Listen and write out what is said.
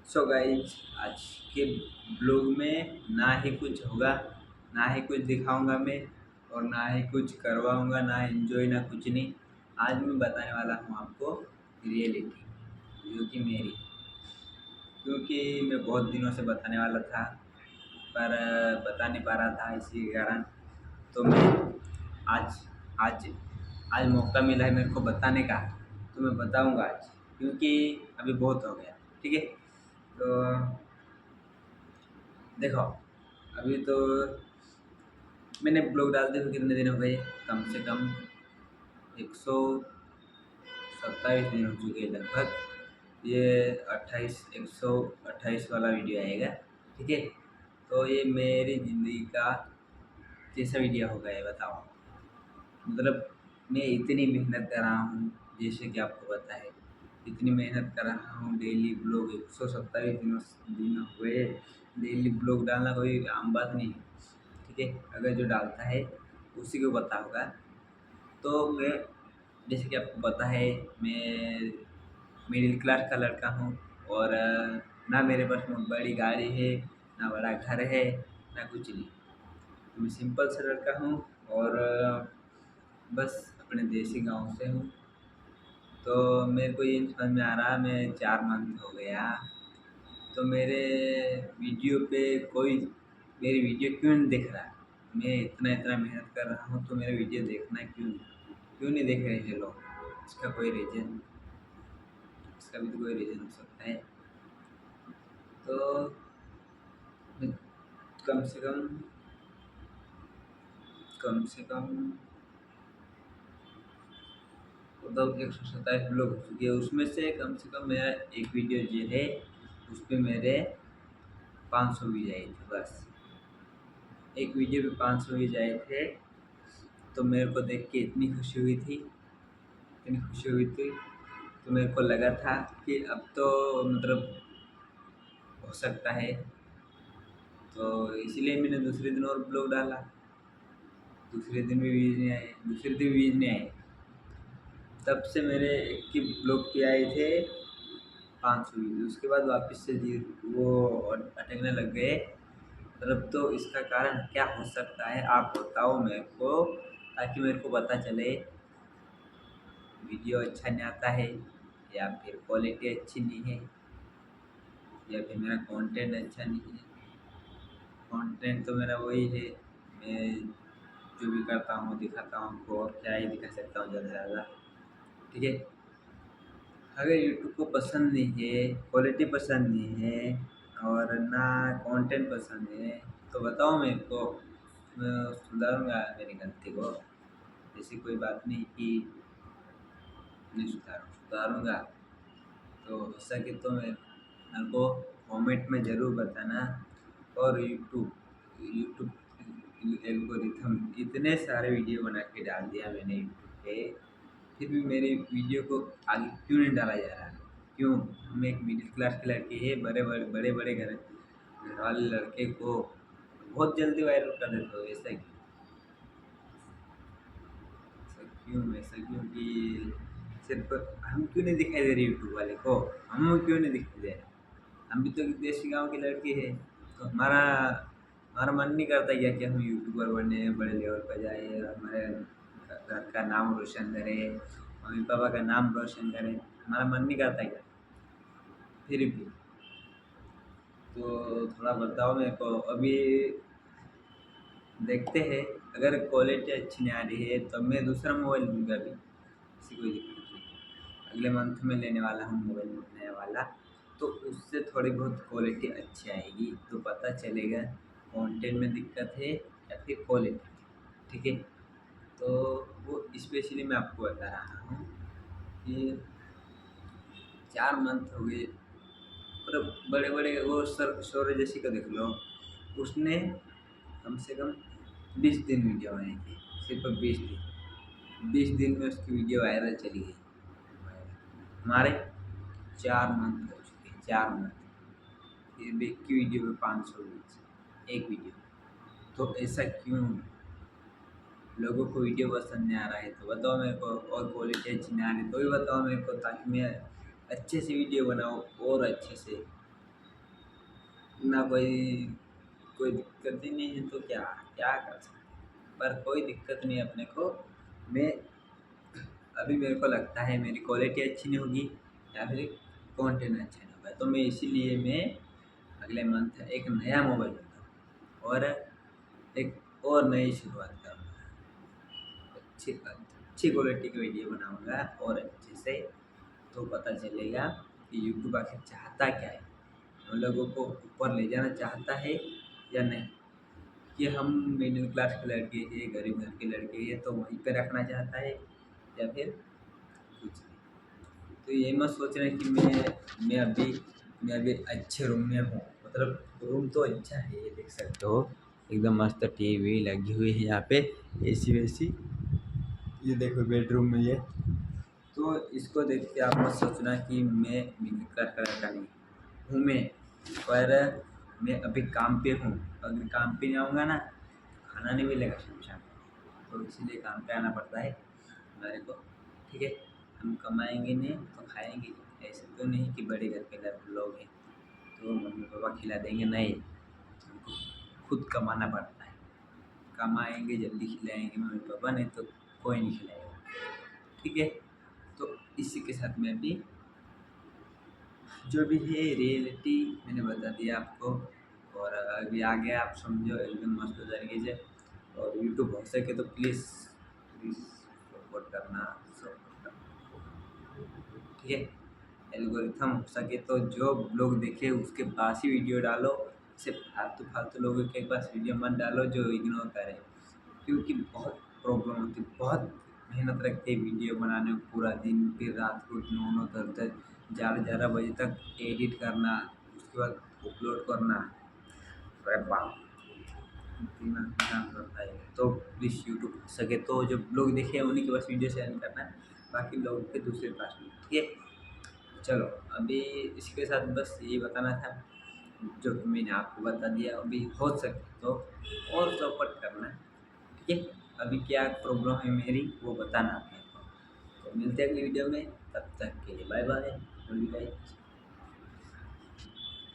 So guys आज के blog में ना ही कुछ होगा, ना ही कुछ दिखाऊंगा मैं, और ना ही कुछ करवाऊंगा, ना एंजॉय, ना कुछ नहीं। आज मैं बताने वाला हूँ आपको रियलिटी जो कि मेरी, क्योंकि मैं बहुत दिनों से बताने वाला था पर बता नहीं पा रहा था इसी के कारण। तो मैं आज आज आज मौका मिला है मेरे को बताने का, तो मैं बताऊंगा आज, क्योंकि अभी बहुत हो गया। ठीक है, तो देखो, अभी तो मैंने ब्लॉग डालते हुए कितने दिन हो गए, कम से कम 127 दिन हो चुके हैं लगभग। ये 128 वाला वीडियो आएगा। ठीक है, तो ये मेरी ज़िंदगी का कैसा वीडियो होगा ये बताओ। मतलब मैं इतनी मेहनत कर रहा हूँ, जैसे कि आपको पता है, इतनी मेहनत कर रहा हूँ। डेली ब्लॉग 127 दिन हुए। डेली ब्लॉग डालना कोई आम बात नहीं है। ठीक है, अगर जो डालता है उसी को पता होगा। तो मैं, जैसे कि आपको पता है, मैं मिडिल क्लास का लड़का हूँ, और ना मेरे पास में बड़ी गाड़ी है, ना बड़ा घर है, ना कुछ नहीं। तो मैं सिंपल सा लड़का हूँ, और बस अपने देसी गांव से हूँ। तो मेरे को ये नहीं समझ में आ रहा, मैं 4 मंथ हो गया, तो मेरे वीडियो पे कोई मेरी वीडियो क्यों नहीं देख रहा। मैं इतना इतना मेहनत कर रहा हूँ, तो मेरा वीडियो देखना क्यों नहीं देख रहे हैं लोग। इसका कोई रीज़न, इसका भी तो कोई रीज़न हो सकता है। तो मैं कम से कम कम से कम मतलब 127 लोग हो चुके हैं, उसमें से कम मेरा एक वीडियो जो है उस पे मेरे 500 व्यूज आए थे बस। एक वीडियो पे 500 व्यूज आए थे, तो मेरे को देख के इतनी खुशी हुई थी, इतनी खुशी हुई थी। तो मेरे को लगा था कि अब तो मतलब हो सकता है। तो इसीलिए मैंने दूसरे दिन और ब्लॉग डाला। दूसरे दिन भी व्यूज नहीं आए, दूसरे दिन व्यूज नहीं आए। तब से मेरे एक ही ब्लॉग पे आए थे 500 व्यूज, उसके बाद वापस से वो अटकने लग गए। मतलब तो इसका कारण क्या हो सकता है, आप बताओ मेरे को, ताकि मेरे को पता चले वीडियो अच्छा नहीं आता है, या फिर क्वालिटी अच्छी नहीं है, या फिर मेरा कंटेंट अच्छा नहीं है। कंटेंट तो मेरा वही है, मैं जो भी करता हूँ दिखाता हूँ आपको, और क्या ही दिखा सकता हूँ ज़्यादा से ज़्यादा। ठीक है, अगर यूट्यूब को पसंद नहीं है, क्वालिटी पसंद नहीं है, और ना कंटेंट पसंद है, तो बताओ मेरे को, मैं सुधारूँगा मेरी गलती को। ऐसी कोई बात नहीं कि नहीं सुधारूँगा। तो ऐसा कि तो मेरे को कमेंट में ज़रूर बताना। और यूट्यूब यूट्यूब एल्गोरिथम, इतने सारे वीडियो बना के डाल दिया मैंने यूट्यूब पे, फिर भी मेरी वीडियो को आगे क्यों नहीं डाला जा रहा। क्यों? हम एक मिडिल क्लास के लड़के हैं, बड़े घर घर वाले लड़के को बहुत जल्दी वायरल कर देते हो। ऐसा क्यों कि सिर्फ हम क्यों नहीं दिखाई दे रहे यूट्यूब वाले को, हम क्यों नहीं दिखाई दे रहे। हम भी तो देसी गांव के लड़के हैं, तो हमारा हमारा मन नहीं करता क्या कि हम यूट्यूबर बने, बड़े लेवल पर जाए, और हमारे घर का नाम रोशन करें, मम्मी पापा का नाम रोशन करें। हमारा मन नहीं करता क्या? फिर भी तो थोड़ा बताओ मेरे को। अभी देखते हैं, अगर क्वालिटी अच्छी नहीं आ रही है तो मैं दूसरा मोबाइल लूँगा अभी, किसी कोई दिक्कत नहीं। अगले मंथ में लेने वाला हूँ मोबाइल नया वाला, तो उससे थोड़ी बहुत क्वालिटी अच्छी आएगी, तो पता चलेगा कंटेंट में दिक्कत है या फिर क्वालिटी। ठीक है, तो वो स्पेशली मैं आपको बता रहा हूँ कि 4 मंथ हो गए। पर बड़े बड़े वो सर शौर्य जैसी का देख लो, उसने कम से कम 20 दिन वीडियो बनाई थी, सिर्फ 20 दिन में उसकी वीडियो वायरल चली गई। हमारे 4 मंथ हो चुके हैं, 4 मंथ, फिर एक की वीडियो पे 500 व्यूज, एक वीडियो। तो ऐसा क्यों? लोगों को वीडियो पसंद नहीं आ रहा है तो बताओ मेरे को, और क्वालिटी अच्छी नहीं आ रही तो भी बताओ मेरे को, ताकि मैं अच्छे से वीडियो बनाऊँ और अच्छे से। ना कोई कोई दिक्कत ही नहीं है तो क्या क्या कर सकते हैं। पर कोई दिक्कत नहीं अपने को। मैं अभी मेरे को लगता है मेरी क्वालिटी अच्छी नहीं होगी या फिर कंटेंट अच्छा नहीं होगा, तो मैं इसीलिए मैं अगले मंथ एक नया मोबाइल लूँगा और एक और नई शुरुआत करूँगा। अच्छी अच्छी क्वालिटी की वीडियो बनाऊँगा और अच्छे से, तो पता चलेगा कि यूट्यूब आखिर चाहता क्या है, उन लोगों को ऊपर ले जाना चाहता है या नहीं, कि हम मिडिल क्लास के लड़के हैं, गरीब घर के लड़के हैं, तो वहीं पे रखना चाहता है या फिर कुछ नहीं। तो ये मत सोच रहे कि मैं अभी मैं अभी अच्छे रूम में हूँ, मतलब रूम तो अच्छा है, ये देख सकते हो एकदम मस्त टीवी लगी हुई है यहाँ पे, एसी वेसी, ये देखो बेडरूम में ये। तो इसको देख के आप मत सोचना कि मैं मिडिल क्लास का लड़का नहीं हूँ। मैं पर मैं अभी काम पे हूँ, अगर काम पे नहीं आऊँगा ना खाना नहीं मिलेगा शाम शाम, तो इसीलिए काम पे आना पड़ता है हमारे को। ठीक है, हम कमाएंगे नहीं तो खाएंगे नहीं। ऐसे तो नहीं कि बड़े घर के लोग हैं तो मम्मी पापा खिला देंगे, नहीं, हमको खुद कमाना पड़ता है। कमाएंगे जल्दी खिलाएंगे मम्मी पापा, नहीं तो कोई नहीं खिलाएगा। ठीक है, तो इसी के साथ में अभी जो भी है रियलिटी मैंने बता दिया आपको, और अभी आगे आप समझो एकदम मस्त तरीके से। और यूट्यूब हो सके तो प्लीज़ प्लीज़ सपोर्ट करना, सपोर्ट करना, ठीक है। एल्गोरिथम हो सके तो जो लोग देखे उसके पास ही वीडियो डालो, ऐसे फालतू फालतू लोगों के पास वीडियो मत डालो जो इग्नोर करे, क्योंकि बहुत प्रॉब्लम होती है, बहुत मेहनत लगती है वीडियो बनाने में, पूरा दिन फिर रात को 9-9 10-10 11-11 बजे तक एडिट करना, उसके बाद अपलोड करना। अरे बाप, इतना काम करता है। तो प्लीज़ यूट्यूब हो सके तो जो लोग देखे उन्हीं के पास वीडियो शेयर करना है, बाकी लोगों के दूसरे पास नहीं, ठीक है। चलो, अभी इसके साथ बस यही बताना था जो कि मैंने आपको बता दिया। अभी हो सके तो और सपोर्ट करना, ठीक है। अभी क्या प्रॉब्लम है मेरी वो बताना आप मेरे को। तो मिलते हैं अगली वीडियो में, तब तक के लिए बाय बाय, गुड नाइट।